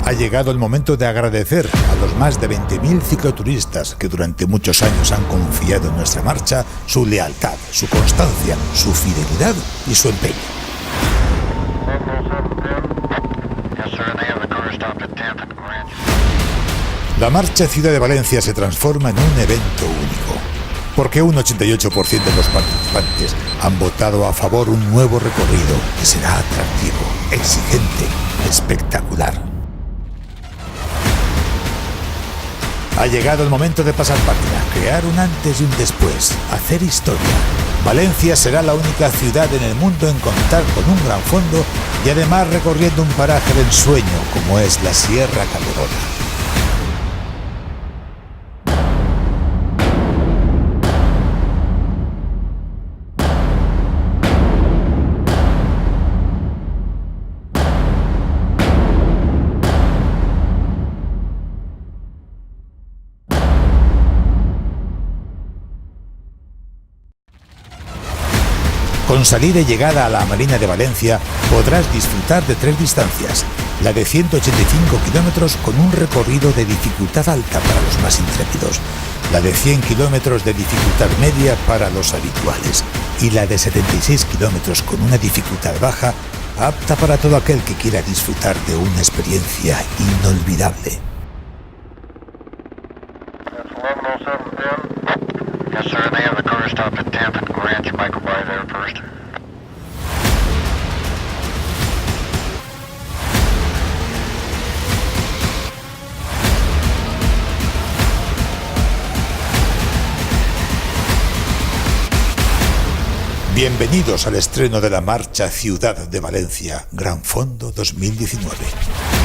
Ha llegado el momento de agradecer a los más de 20.000 cicloturistas que durante muchos años han confiado en nuestra marcha su lealtad, su constancia, su fidelidad y su empeño. La Marcha Ciudad de Valencia se transforma en un evento único, porque un 88% de los participantes han votado a favor un nuevo recorrido que será atractivo, exigente, espectacular. Ha llegado el momento de pasar página, crear un antes y un después, hacer historia. Valencia será la única ciudad en el mundo en contar con un gran fondo y además recorriendo un paraje de ensueño como es la Sierra Calderona. Con salida y llegada a la Marina de Valencia podrás disfrutar de 3 distancias. La de 185 kilómetros con un recorrido de dificultad alta para los más intrépidos. La de 100 kilómetros de dificultad media para los habituales. Y la de 76 kilómetros con una dificultad baja, apta para todo aquel que quiera disfrutar de una experiencia inolvidable. Yes, sir. They have the car stop at 10th and Ranch. You might go by there first. Bienvenidos al estreno de la Marcha Ciudad de Valencia, Gran Fondo 2019.